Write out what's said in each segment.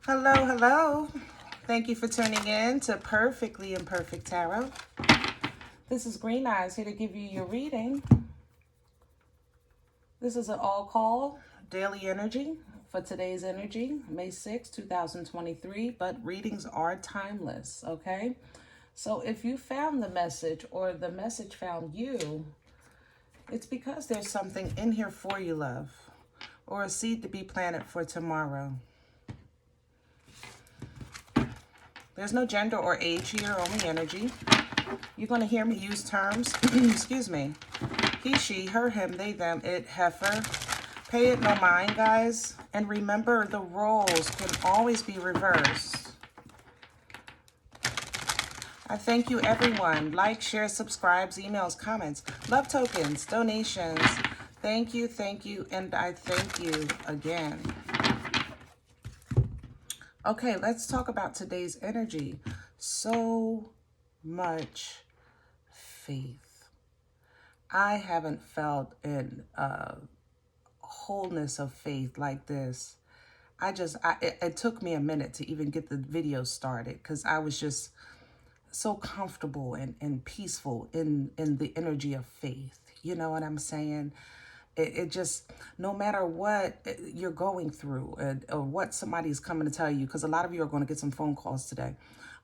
Hello, hello. Thank you for tuning in to Perfectly Imperfect Tarot. This is Green Eyes here to give you your reading. This is an all-call daily energy for today's energy, May 6, 2023, but readings are timeless, okay? So if you found the message or the message found you, it's because there's something in here for you, love, or a seed to be planted for tomorrow. There's no gender or age here, only energy. You're going to hear me use terms, excuse me, he, she, her, him, they, them, it, heifer. Pay it no mind, guys. And remember, the roles can always be reversed. I thank you, everyone. Like, share, subscribes, emails, comments, love tokens, donations. Thank you, and I thank you again. Okay, let's talk about today's energy. So much faith. I haven't felt in wholeness of faith like this. It took me a minute to even get the video started because I was just so comfortable and peaceful in the energy of faith. You know what I'm saying? It just, no matter what you're going through or what somebody's coming to tell you, because a lot of you are going to get some phone calls today,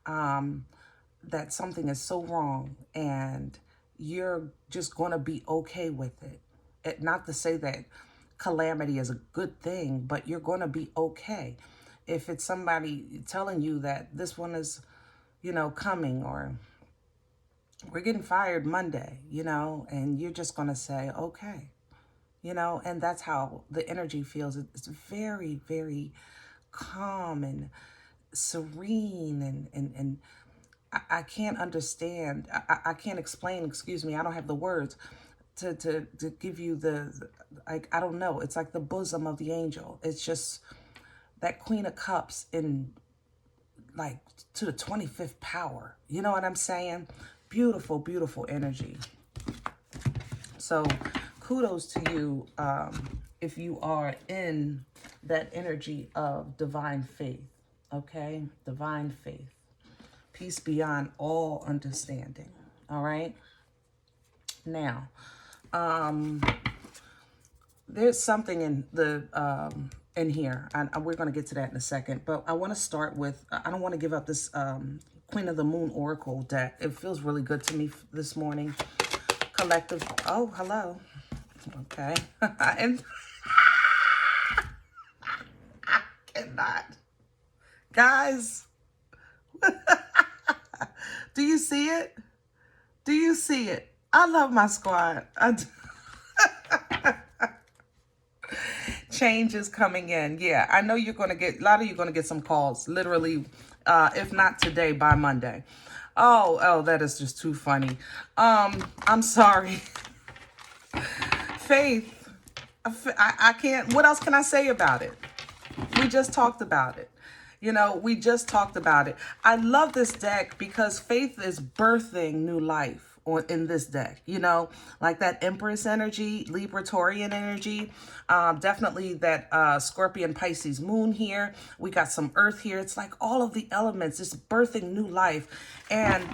that something is so wrong and you're just going to be okay with it. Not to say that calamity is a good thing, but you're going to be okay. If it's somebody telling you that this one is, coming, or we're getting fired Monday, and you're just going to say, okay. And that's how the energy feels. It's very, very calm and serene, and I can't understand. I can't explain, excuse me, I don't have the words to give you I don't know. It's like the bosom of the angel. It's just that Queen of Cups in like to the 25th power. You know what I'm saying? Beautiful, beautiful energy. So kudos to you if you are in that energy of divine faith, okay? Divine faith. Peace beyond all understanding, all right? Now, there's something in the in here, and we're going to get to that in a second, but I want to start with, I don't want to give up this Queen of the Moon Oracle deck. It feels really good to me this morning. Collective, oh, hello. Okay. And I cannot. Guys, do you see it? Do you see it? I love my squad. Change is coming in. Yeah, I know you're going to get, a lot of you are going to get some calls, literally, if not today, by Monday. Oh, that is just too funny. I'm sorry. Faith, I can't, what else can I say about it? We just talked about it. We just talked about it. I love this deck because faith is birthing new life in this deck, like that Empress energy, Libra Taurian energy, definitely that Scorpion Pisces moon here. We got some earth here. It's like all of the elements, it's birthing new life. And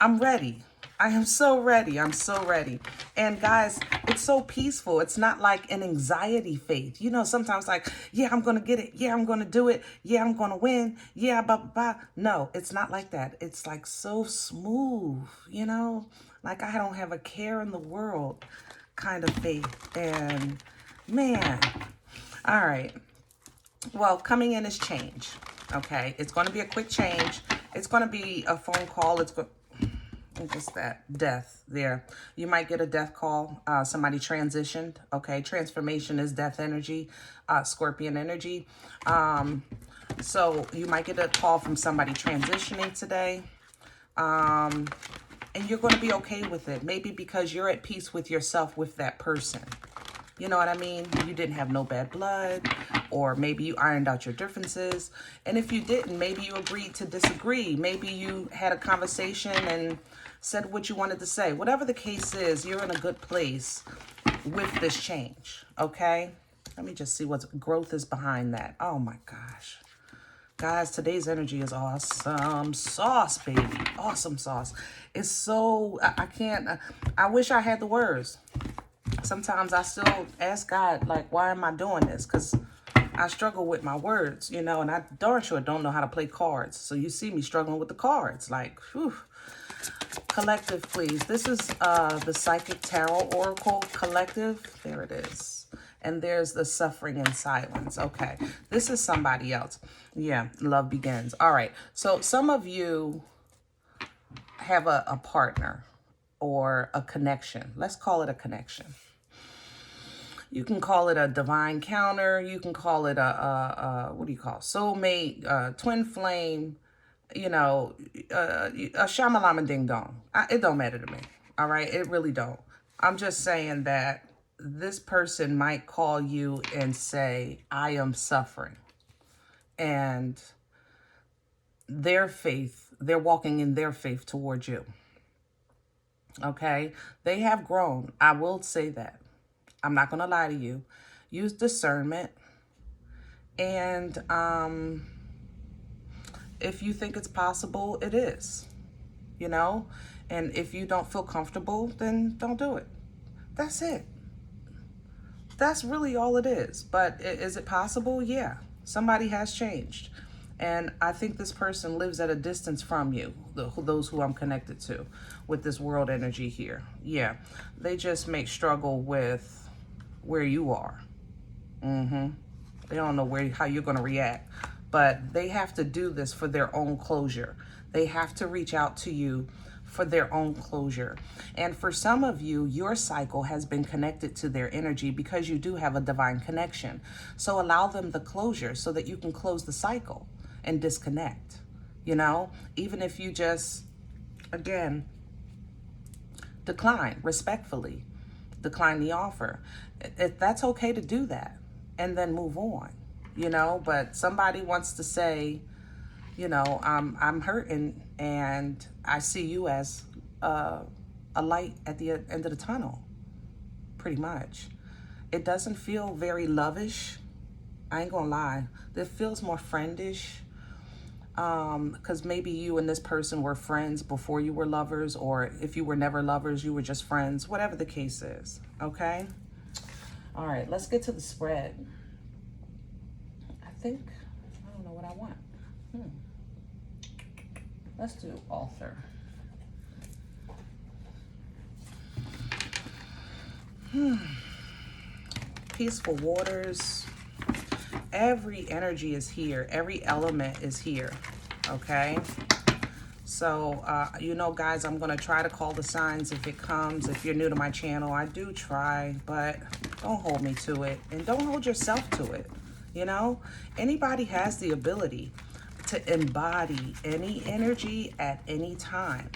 I'm ready. I am so ready. I'm so ready. And guys, it's so peaceful. It's not like an anxiety faith. Sometimes like, yeah, I'm going to get it. Yeah, I'm going to do it. Yeah, I'm going to win. Yeah, blah, blah, blah. No, it's not like that. It's like so smooth, like I don't have a care in the world kind of faith. And man, all right. Well, coming in is change. Okay. It's going to be a quick change. It's going to be a phone call. Just that death there. You might get a death call. Somebody transitioned. Okay. Transformation is death energy, Scorpion energy. So you might get a call from somebody transitioning today. And you're going to be okay with it. Maybe because you're at peace with yourself, with that person. You know what I mean? You didn't have no bad blood, or maybe you ironed out your differences. And if you didn't, maybe you agreed to disagree. Maybe you had a conversation and said what you wanted to say. Whatever the case is, you're in a good place with this change, okay? Let me just see what growth is behind that. Oh my gosh. Guys, today's energy is awesome sauce, baby. Awesome sauce. It's so, I can't, I wish I had the words. Sometimes I still ask God, like, why am I doing this? Because I struggle with my words, you know, and I darn sure don't know how to play cards. So you see me struggling with the cards, like, whew. Collective, please. This is the Psychic Tarot Oracle Collective. There it is. And there's the Suffering in Silence. Okay, this is somebody else. Yeah, love begins. All right, so some of you have a partner or a connection. Let's call it a connection. You can call it a divine counter. You can call it what do you call it? Soulmate, twin flame, you know, a shamalama ding dong. It don't matter to me. All right, it really don't. I'm just saying that this person might call you and say, I am suffering. And their faith, they're walking in their faith towards you. Okay? They have grown. I will say that. I'm not going to lie to you. Use discernment. And if you think it's possible, it is. You know? And if you don't feel comfortable, then don't do it. That's it. That's really all it is. But is it possible? Yeah. Somebody has changed. And I think this person lives at a distance from you, those who I'm connected to, with this world energy here. Yeah. They just may struggle with where you are. They don't know how you're going to react. But they have to do this for their own closure. They have to reach out to you for their own closure. And for some of you, your cycle has been connected to their energy because you do have a divine connection. So allow them the closure so that you can close the cycle and disconnect, you know, even if you just, again, respectfully decline the offer. That's okay to do that and then move on, you know. But somebody wants to say, you know, I'm hurting and I see you as a light at the end of the tunnel, pretty much. It doesn't feel very lovish. I ain't gonna lie. It feels more friendish. Because maybe you and this person were friends before you were lovers, or if you were never lovers, you were just friends, whatever the case is, okay? All right, let's get to the spread. I don't know what I want. Let's do author. Peaceful waters. Every energy is here. Every element is here. Okay? So, you know, guys, I'm going to try to call the signs if it comes. If you're new to my channel, I do try, but don't hold me to it. And don't hold yourself to it. You know? Anybody has the ability to embody any energy at any time.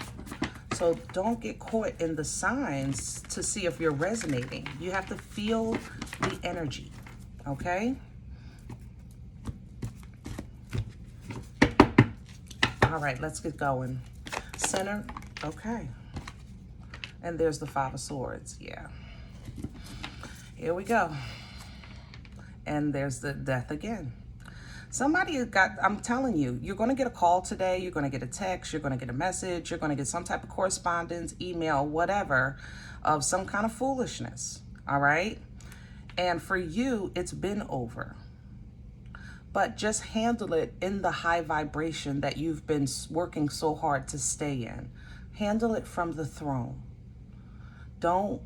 So don't get caught in the signs to see if you're resonating. You have to feel the energy. Okay? All right, let's get going. Center, okay. And there's the Five of Swords, yeah. Here we go. And there's the Death again. Somebody I'm telling you, you're going to get a call today, you're going to get a text, you're going to get a message, you're going to get some type of correspondence, email, whatever, of some kind of foolishness, all right? And for you, it's been over. But just handle it in the high vibration that you've been working so hard to stay in. Handle it from the throne. Don't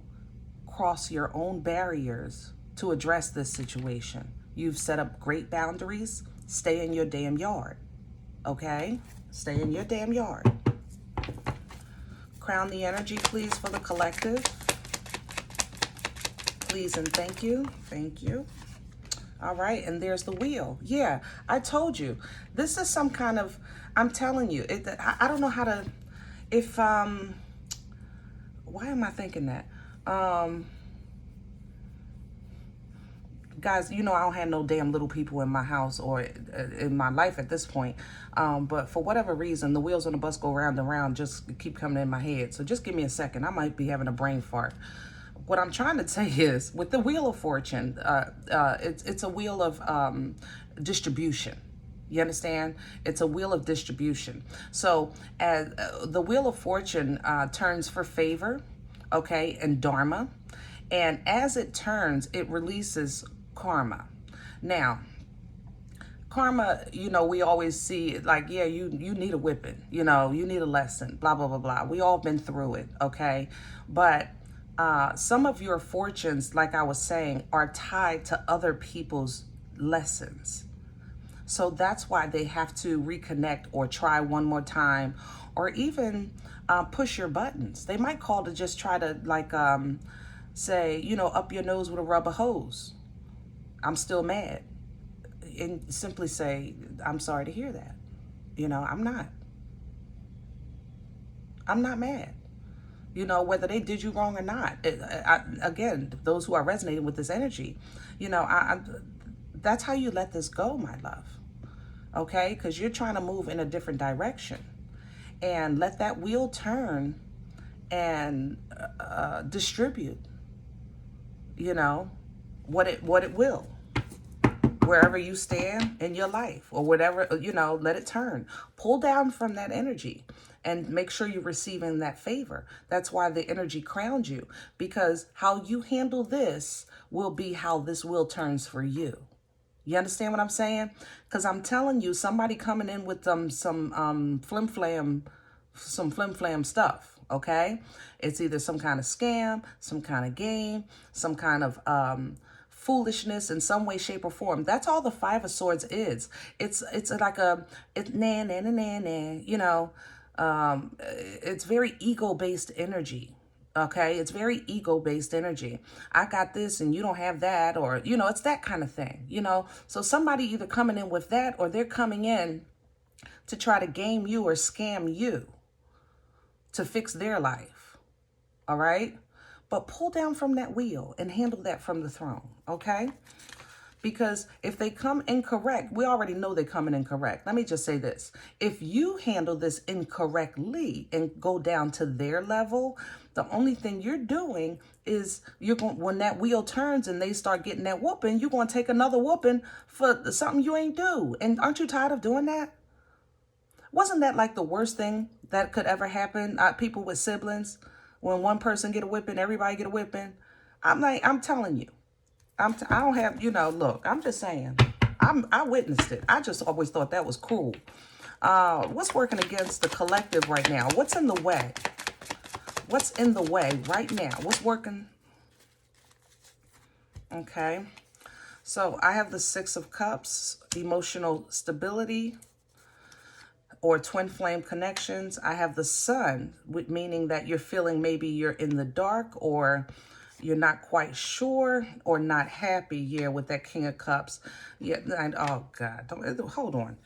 cross your own barriers to address this situation. You've set up great boundaries. Stay in your damn yard, okay? Stay in your damn yard. Crown the energy, please, for the collective. Please and thank you. Thank you. All right, and there's the wheel. Yeah, I told you. This is some kind of, I'm telling you, I don't know how to, why am I thinking that? Guys, you know I don't have no damn little people in my house or in my life at this point. But for whatever reason, the wheels on the bus go round and round, just keep coming in my head. So just give me a second. I might be having a brain fart. What I'm trying to say is, with the Wheel of Fortune, it's a wheel of distribution, You understand? It's a wheel of distribution. So as the wheel of fortune turns for favor, okay, and dharma. And as it turns, it releases karma. Now, karma, you know, we always see it like, yeah, you need a whipping, you know, you need a lesson, blah, blah, blah, blah. We all been through it, okay? But some of your fortunes, like I was saying, are tied to other people's lessons. So that's why they have to reconnect or try one more time, or even push your buttons. They might call to just try to like say, you know, up your nose with a rubber hose. I'm still mad. And simply say, I'm sorry to hear that. You know, I'm not mad. You know, whether they did you wrong or not. Again, those who are resonating with this energy, you know, that's how you let this go, my love. Okay? Because you're trying to move in a different direction. And let that wheel turn and distribute, you know, what it will. Wherever you stand in your life or whatever, you know, let it turn. Pull down from that energy and make sure you're receiving that favor. That's why the energy crowned you, because how you handle this will be how this wheel turns for you. You understand what I'm saying? Because I'm telling you, somebody coming in with some flim-flam stuff, okay? It's either some kind of scam, some kind of game, some kind of foolishness in some way, shape, or form. That's all the Five of Swords is. It's like you know, it's very ego-based energy. Okay, it's very ego-based energy. I got this and you don't have that, or, you know, it's that kind of thing, you know. So somebody either coming in with that, or they're coming in to try to game you or scam you to fix their life. All right? But pull down from that wheel and handle that from the throne, okay? Because if they come incorrect, we already know they're coming incorrect. Let me just say this. If you handle this incorrectly and go down to their level, the only thing you're doing is you're going, when that wheel turns and they start getting that whooping, you're going to take another whooping for something you ain't do. And aren't you tired of doing that? Wasn't that like the worst thing that could ever happen? People with siblings, when one person get a whipping, everybody get a whipping. I'm telling you, I don't have, you know, look, I'm just saying, I witnessed it. I just always thought that was cruel. What's working against the collective right now? What's in the way? What's in the way right now? What's working? Okay. So I have the Six of Cups, emotional stability, or twin flame connections. I have the Sun, meaning that you're feeling maybe you're in the dark, or you're not quite sure, or not happy. Yeah, with that King of Cups. Yeah, and oh God, hold on.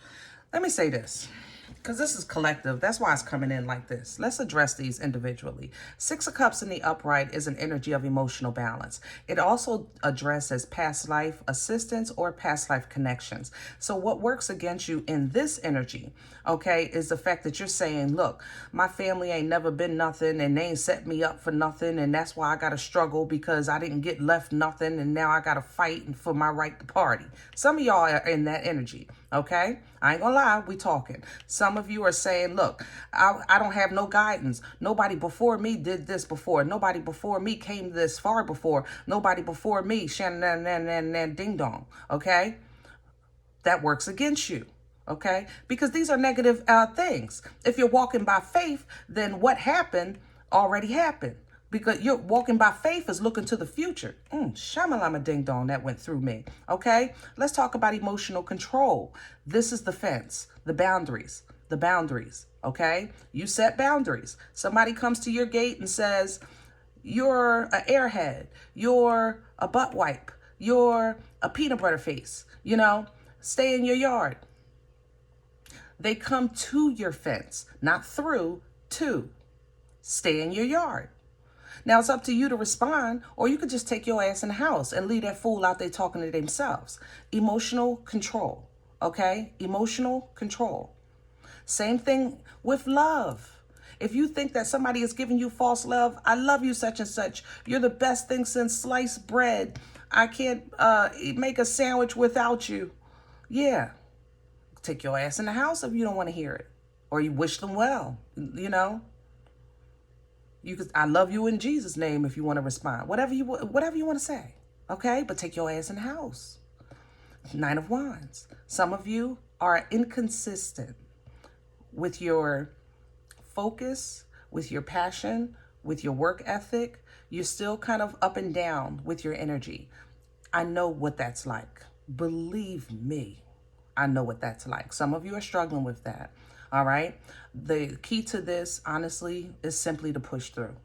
Let me say this, because this is collective. That's why it's coming in like this. Let's address these individually. Six of Cups in the upright is an energy of emotional balance. It also addresses past life assistance or past life connections. So what works against you in this energy, okay, is the fact that you're saying, look, my family ain't never been nothing, and they ain't set me up for nothing, and that's why I got to struggle, because I didn't get left nothing, and now I got to fight for my right to party. Some of y'all are in that energy, okay? I ain't gonna lie, we talking. Some of you are saying, look, I don't have no guidance. Nobody before me did this before. Nobody before me came this far before. Nobody before me, shan ding dong, okay? That works against you, okay? Because these are negative things. If you're walking by faith, then what happened already happened. Because you're walking by faith is looking to the future. Shamalama ding dong, that went through me. Okay, let's talk about emotional control. This is the fence, the boundaries. Okay, you set boundaries. Somebody comes to your gate and says, you're an airhead, you're a butt wipe, you're a peanut butter face, you know, stay in your yard. They come to your fence, not through, to. Stay in your yard. Now, it's up to you to respond, or you could just take your ass in the house and leave that fool out there talking to themselves. Emotional control, okay? Emotional control. Same thing with love. If you think that somebody is giving you false love, I love you such and such. You're the best thing since sliced bread. I can't make a sandwich without you. Yeah. take your ass in the house if you don't want to hear it. Or you wish them well, you know. You could, I love you in Jesus' name if you want to respond. Whatever you want to say. Okay? But take your ass in the house. Nine of Wands. Some of you are inconsistent with your focus, with your passion, with your work ethic. You're still kind of up and down with your energy. I know what that's like. Believe me, I know what that's like. Some of you are struggling with that. All right. The key to this, honestly, is simply to push through.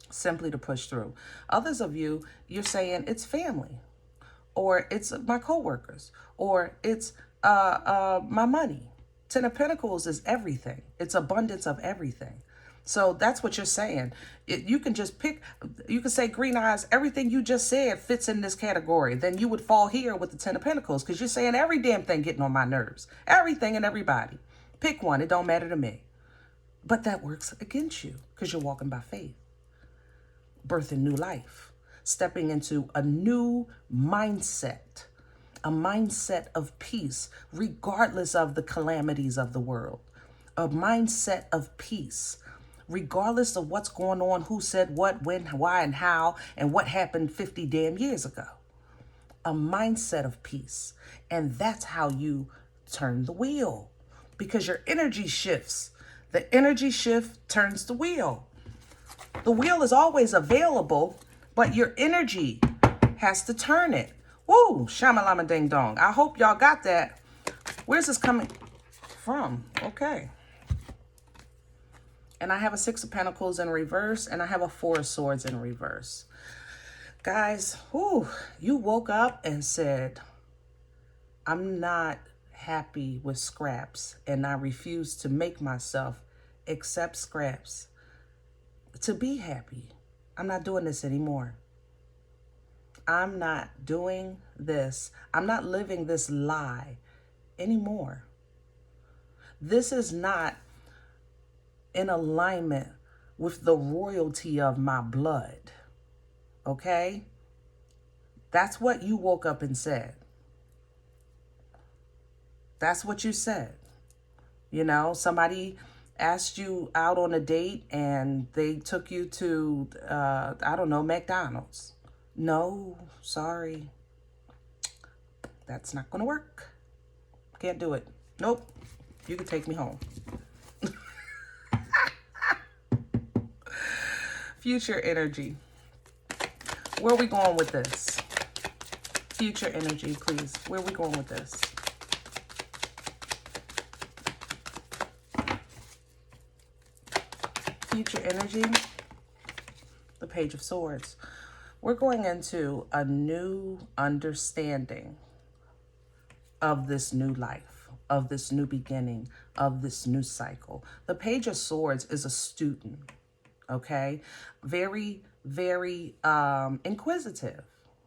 Simply to push through. Others of you, you're saying it's family, or it's my coworkers, or it's my money. Ten of Pentacles is everything. It's abundance of everything. So that's what you're saying. You can just pick, you can say, Green Eyes, everything you just said fits in this category. Then you would fall here with the Ten of Pentacles, because you're saying every damn thing getting on my nerves. Everything and everybody. Pick one. It don't matter to me. But that works against you because you're walking by faith. Birthing new life. Stepping into a new mindset. A mindset of peace, regardless of the calamities of the world. A mindset of peace, regardless of what's going on, who said what, when, why, and how, and what happened 50 damn years ago. A mindset of peace. And that's how you turn the wheel. Because your energy shifts. The energy shift turns the wheel. The wheel is always available, but your energy has to turn it. Woo, shamalama ding dong. I hope y'all got that. Where's this coming from? Okay. And I have a Six of Pentacles in reverse, and I have a Four of Swords in reverse. Guys, whoo, you woke up and said, I'm not happy with scraps, and I refuse to make myself accept scraps to be happy. I'm not doing this anymore. I'm not doing this. I'm not living this lie anymore. This is not in alignment with the royalty of my blood. Okay? That's what you woke up and said. That's what you said. You know, somebody asked you out on a date and they took you to, I don't know, McDonald's. No, sorry. That's not going to work. Can't do it. Nope. You can take me home. Future energy. Where are we going with this? Future energy, please. Where are we going with this? Future energy. The Page of Swords. We're going into a new understanding of this new life, of this new beginning, of this new cycle. The Page of Swords is a student, okay? Very, very inquisitive,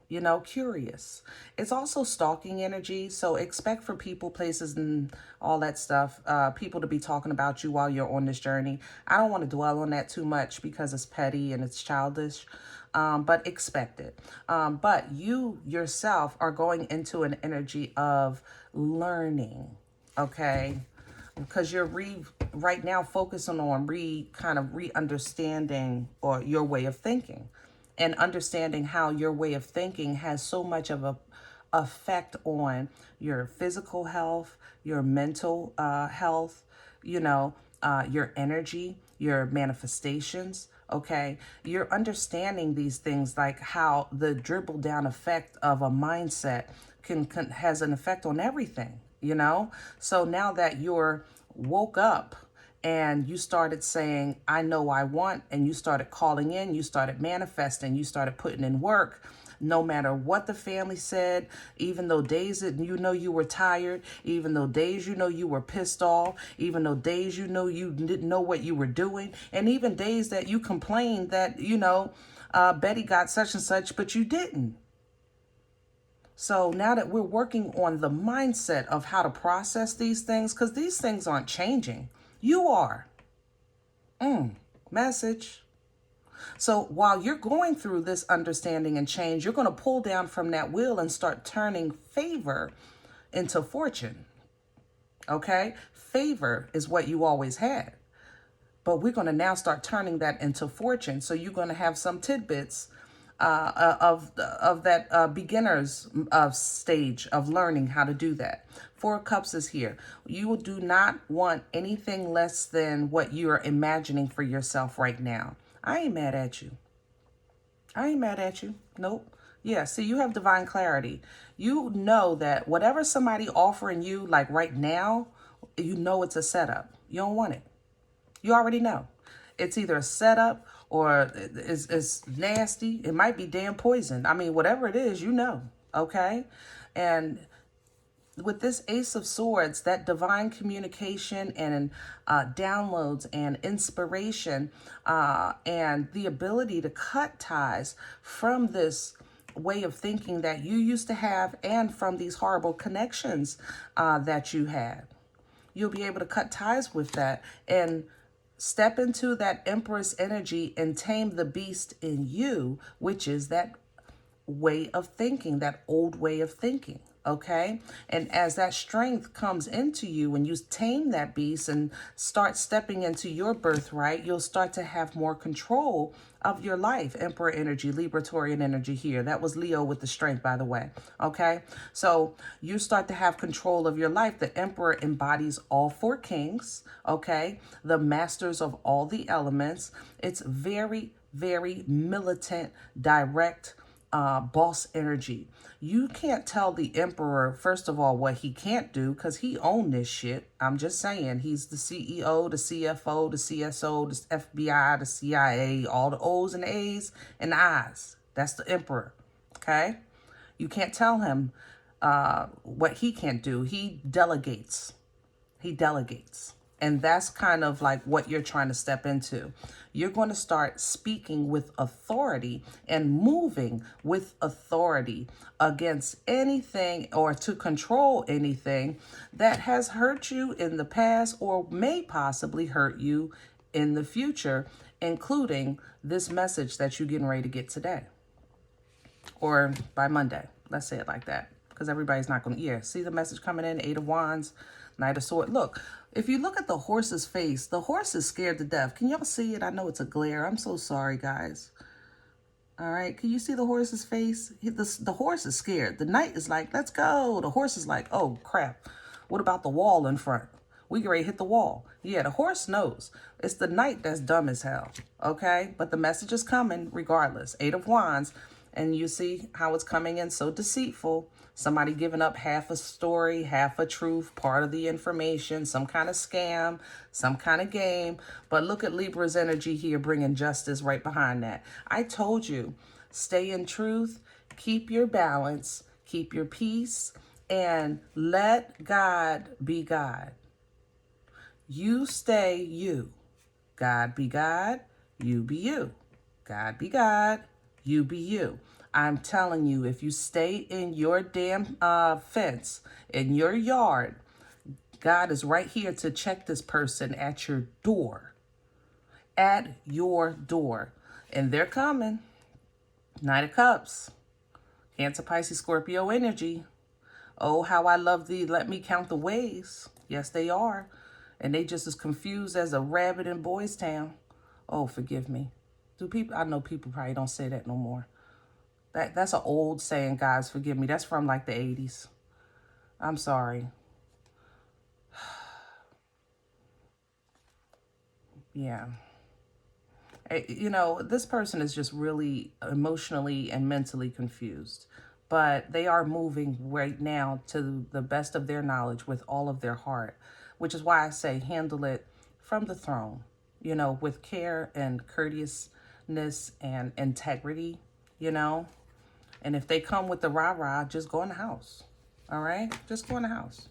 you know, curious. It's also stalking energy, so expect for people, places, and all that stuff, people to be talking about you while you're on this journey. I don't want to dwell on that too much because it's petty and it's childish. But expect it. But you yourself are going into an energy of learning, okay? Because you're right now focusing on re-understanding or your way of thinking, and understanding how your way of thinking has so much of a effect on your physical health, your mental health, you know, your energy, your manifestations. Okay, you're understanding these things, like how the dribble down effect of a mindset has an effect on everything, you know? So now that you're woke up and you started saying, I know I want, and you started calling in, you started manifesting, you started putting in work, no matter what the family said, even though days that you know you were tired, even though days you know you were pissed off, even though days you know you didn't know what you were doing, and even days that you complained that, you know, Betty got such and such, but you didn't. So now that we're working on the mindset of how to process these things, because these things aren't changing. You are. Message. So while you're going through this understanding and change, you're going to pull down from that wheel and start turning favor into fortune. Okay? Favor is what you always had. But we're going to now start turning that into fortune. So you're going to have some tidbits of that beginner's stage of learning how to do that. Four of Cups is here. You do not want anything less than what you're imagining for yourself right now. I ain't mad at you. I ain't mad at you. Nope. Yeah, see, you have divine clarity. You know that whatever somebody offering you, like right now, you know it's a setup. You don't want it. You already know. It's either a setup or it's nasty. It might be damn poison. I mean, whatever it is, you know. Okay? And with this Ace of Swords, that divine communication and downloads and inspiration and the ability to cut ties from this way of thinking that you used to have and from these horrible connections that you had. You'll be able to cut ties with that and step into that Empress energy and tame the beast in you, which is that way of thinking, that old way of thinking. Okay. And as that strength comes into you, when you tame that beast and start stepping into your birthright, you'll start to have more control of your life. Emperor energy, Libratorian energy here. That was Leo with the strength, by the way. Okay. So you start to have control of your life. The Emperor embodies all four kings. Okay. The masters of all the elements. It's very, very militant, direct, boss energy. You can't tell the Emperor, first of all, what he can't do because he owned this shit. I'm just saying, he's the CEO, the CFO, the CSO, the FBI, the CIA, all the O's and A's and the I's. That's the Emperor. Okay? You can't tell him what he can't do. He delegates. He delegates. And that's kind of like what you're trying to step into. You're going to start speaking with authority and moving with authority against anything or to control anything that has hurt you in the past or may possibly hurt you in the future, including this message that you're getting ready to get today or by Monday. Let's say it like that, because everybody's not going to, yeah, see the message coming in, Eight of Wands, Knight of Swords. Look, if you look at the horse's face, the horse is scared to death. Can y'all see it? I know it's a glare. I'm so sorry, guys. All right. Can you see the horse's face? The horse is scared. The knight is like, let's go. The horse is like, oh, crap. What about the wall in front? We get ready to hit the wall. Yeah, the horse knows. It's the knight that's dumb as hell. Okay. But the message is coming regardless. Eight of Wands. And you see how it's coming in so deceitful. Somebody giving up half a story, half a truth, part of the information, some kind of scam, some kind of game. But look at Libra's energy here, bringing justice right behind that. I told you, stay in truth, keep your balance, keep your peace, and let God be God. You stay you. God be God, you be you. God be God, you be you. I'm telling you, if you stay in your damn fence, in your yard, God is right here to check this person at your door. At your door. And they're coming. Knight of Cups. Cancer, Pisces, Scorpio energy. Oh, how I love thee. Let me count the ways. Yes, they are. And they just as confused as a rabbit in Boys Town. Oh, forgive me. I know people probably don't say that no more. That's an old saying, guys, forgive me. That's from like the 80s. I'm sorry. Yeah. You know, this person is just really emotionally and mentally confused. But they are moving right now to the best of their knowledge with all of their heart. Which is why I say handle it from the throne. You know, with care and courteousness and integrity, you know. And if they come with the rah-rah, just go in the house. All right? Just go in the house.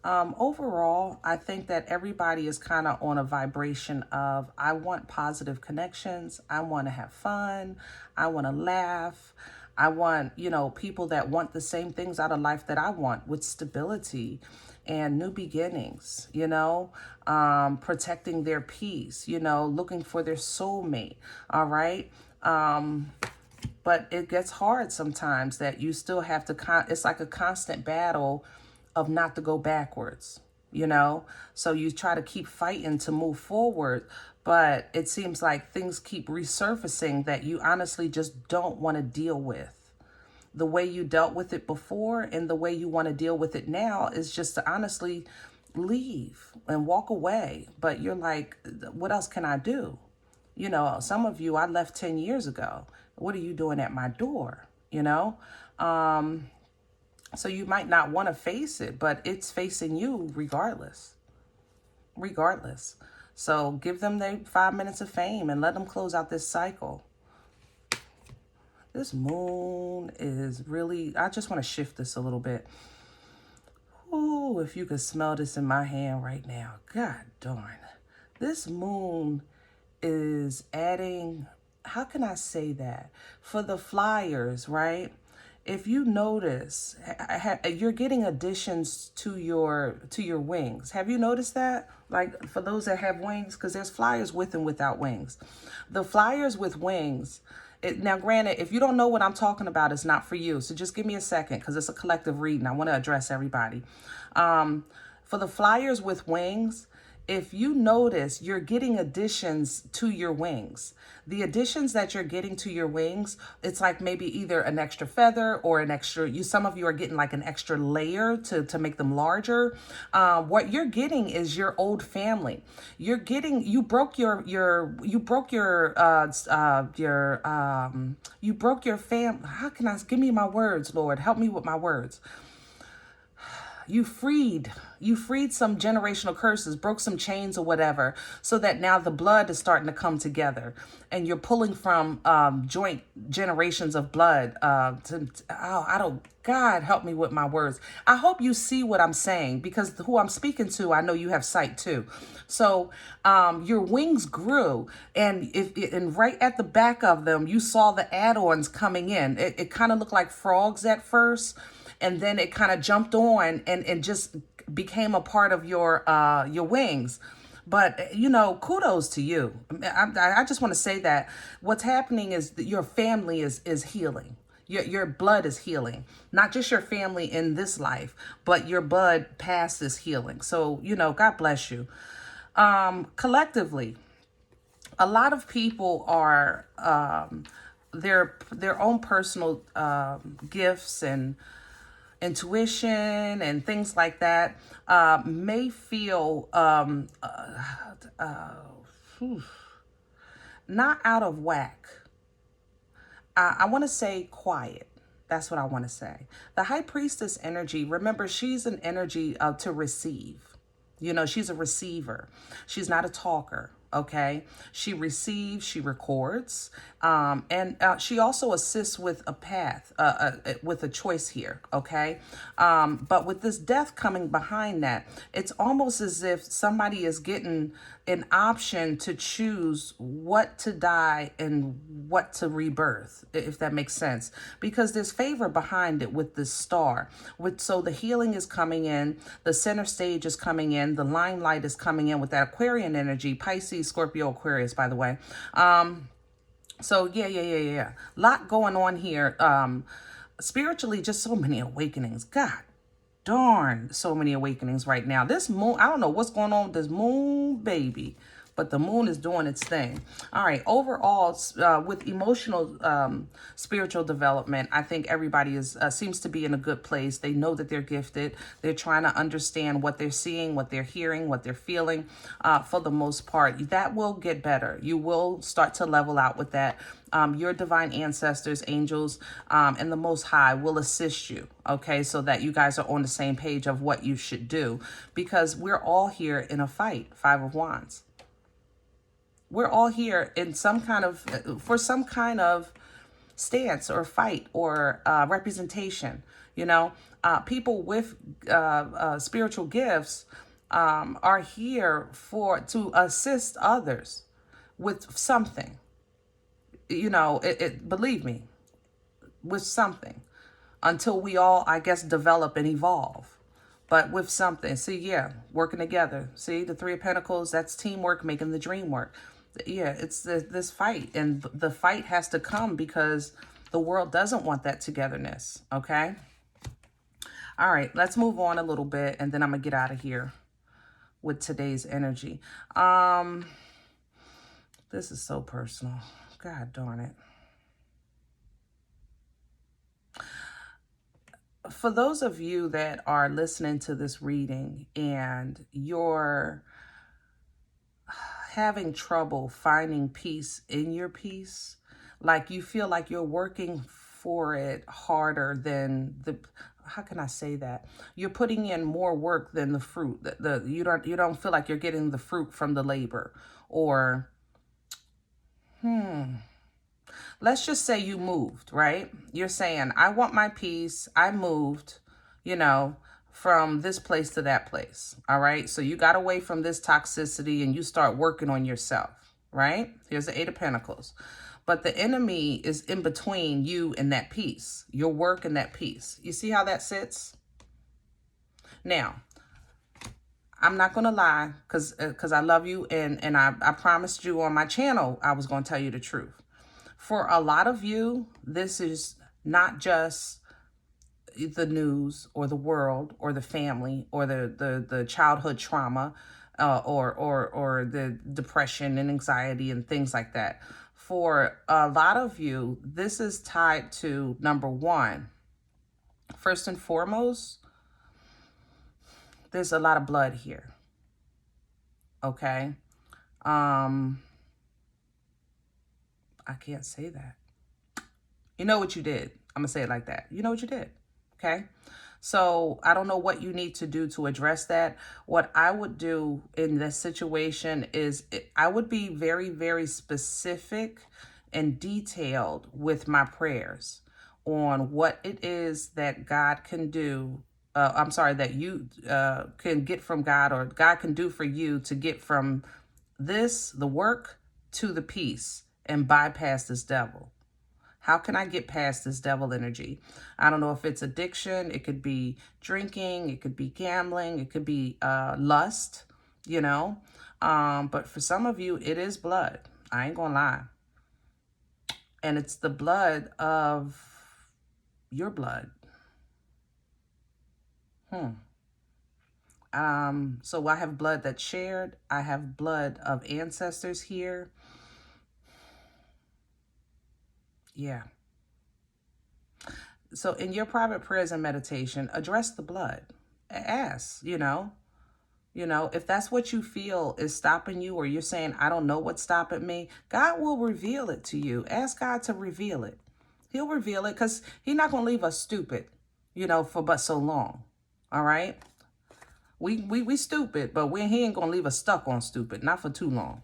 Overall, I think that everybody is kind of on a vibration of, I want positive connections. I want to have fun. I want to laugh. I want, you know, people that want the same things out of life that I want, with stability and new beginnings, you know, protecting their peace, you know, looking for their soulmate. All right? But it gets hard sometimes that you still have to, it's like a constant battle of not to go backwards. you know? So you try to keep fighting to move forward, but it seems like things keep resurfacing that you honestly just don't want to deal with. The way you dealt with it before and the way you want to deal with it now is just to honestly leave and walk away. But you're like, what else can I do? You know, some of you, I left 10 years ago. What are you doing at my door? You know? So you might not want to face it, but it's facing you regardless. Regardless. So give them their 5 minutes of fame and let them close out this cycle. This moon is really, I just want to shift this a little bit. Ooh, if you could smell this in my hand right now. God darn. This moon is adding, how can I say that? For the flyers, right? If you notice, you're getting additions to your wings. Have you noticed that? Like for those that have wings, because there's flyers with and without wings. The flyers with wings, now granted, if you don't know what I'm talking about, it's not for you. So just give me a second because it's a collective reading. I want to address everybody. For the flyers with wings, if you notice, you're getting additions to your wings. The additions that you're getting to your wings, it's like maybe either an extra feather or an extra, some of you are getting like an extra layer to make them larger. What you're getting is your old family. You're getting, you broke your family. How can I, give me my words, Lord, help me with my words. You freed some generational curses, broke some chains or whatever, so that now the blood is starting to come together and you're pulling from joint generations of blood. God help me with my words. I hope you see what I'm saying, because who I'm speaking to, I know you have sight too. So your wings grew, and and right at the back of them, you saw the add-ons coming in. It kind of looked like frogs at first, and then it kind of jumped on and just became a part of your wings. But, you know, kudos to you. I just want to say that what's happening is that your family is healing. Your blood is healing. Not just your family in this life, but your blood past is healing. So, you know, God bless you. Collectively, a lot of people are their own personal gifts and intuition and things like that may feel not out of whack. I want to say quiet. That's what I want to say. The High Priestess energy, remember, she's an energy to receive. You know, she's a receiver. She's not a talker. Okay, she receives, she records, and she also assists with a path, with a choice here. Okay, but with this death coming behind that, it's almost as if somebody is getting an option to choose what to die and what to rebirth, if that makes sense, because there's favor behind it with this star. So the healing is coming in, the center stage is coming in, the limelight is coming in with that Aquarian energy, Pisces, Scorpio, Aquarius, by the way. So yeah. Lot going on here. Spiritually, just so many awakenings. God darn, so many awakenings right now. This moon, I don't know what's going on with this moon, baby, but the moon is doing its thing. All right, overall, with emotional, spiritual development, I think everybody is seems to be in a good place. They know that they're gifted. They're trying to understand what they're seeing, what they're hearing, what they're feeling. For the most part, that will get better. You will start to level out with that. Your divine ancestors, angels, and the Most High will assist you, okay, so that you guys are on the same page of what you should do, because we're all here in a fight. Five of Wands. We're all here in some kind of, for some kind of stance or fight or representation. You know, people with spiritual gifts are here to assist others with something. You know, believe me, with something, until we all, I guess, develop and evolve. But with something. See, yeah, working together. See, the Three of Pentacles, that's teamwork, making the dream work. Yeah, it's this fight. And the fight has to come because the world doesn't want that togetherness. Okay? All right, let's move on a little bit, and then I'm going to get out of here. with today's energy. This is so personal. God darn it. For those of you that are listening to this reading and you're having trouble finding peace in your peace, like you feel like you're working for it harder than how can I say that? You're putting in more work than the fruit. You don't feel like you're getting the fruit from the labor. Or let's just say you moved, right? You're saying, I want my peace. I moved, from this place to that place. All right. So you got away from this toxicity and you start working on yourself, right? Here's the Eight of Pentacles. But the enemy is in between you and that peace, your work and that peace. You see how that sits? Now, I'm not going to lie because I love you. And I promised you on my channel, I was going to tell you the truth. For a lot of you, this is not just the news or the world or the family or the childhood trauma or the depression and anxiety and things like that. For a lot of you, this is tied to number one. First and foremost, there's a lot of blood here. Okay. I can't say that. You know what you did. I'm going to say it like that. You know what you did. Okay. So I don't know what you need to do to address that. What I would do in this situation is I would be very, very specific and detailed with my prayers on what it is that God can do. That you can get from God, or God can do for you to get from this, the work, to the peace and bypass this devil. How can I get past this devil energy? I don't know if it's addiction. It could be drinking. It could be gambling. It could be lust, But for some of you, it is blood. I ain't gonna lie. And it's the blood of your blood. So I have blood that's shared. I have blood of ancestors here. Yeah. So in your private prayers and meditation, address the blood. Ask, if that's what you feel is stopping you, or you're saying, I don't know what's stopping me, God will reveal it to you. Ask God to reveal it. He'll reveal it because he's not going to leave us stupid, for but so long. All right. We stupid, but he ain't going to leave us stuck on stupid. Not for too long,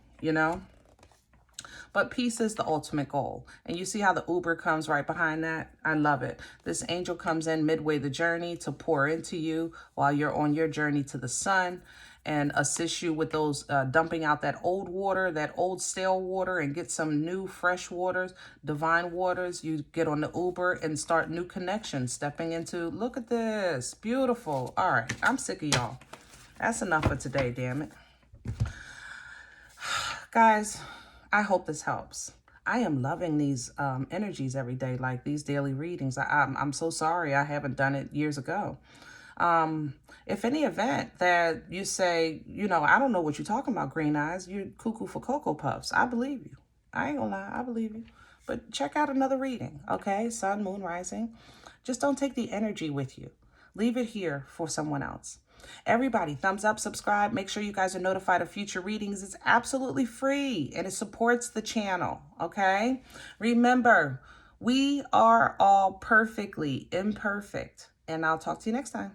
But peace is the ultimate goal. And you see how the Uber comes right behind that? I love it. This angel comes in midway the journey to pour into you while you're on your journey to the sun, and assist you with those dumping out that old water, that old stale water, and get some new fresh waters, divine waters. You get on the Uber and start new connections, stepping into, look at this, beautiful. All right, I'm sick of y'all. That's enough for today, damn it. Guys, I hope this helps. I am loving these energies every day, like these daily readings. I'm so sorry I haven't done it years ago. If any event that you say, I don't know what you're talking about, Green Eyes, you're cuckoo for Cocoa Puffs, I believe you. I ain't gonna lie, I believe you. But check out another reading, okay? Sun, moon, rising. Just don't take the energy with you. Leave it here for someone else. Everybody, thumbs up, subscribe. Make sure you guys are notified of future readings. It's absolutely free and it supports the channel, okay? Remember, we are all perfectly imperfect. And I'll talk to you next time.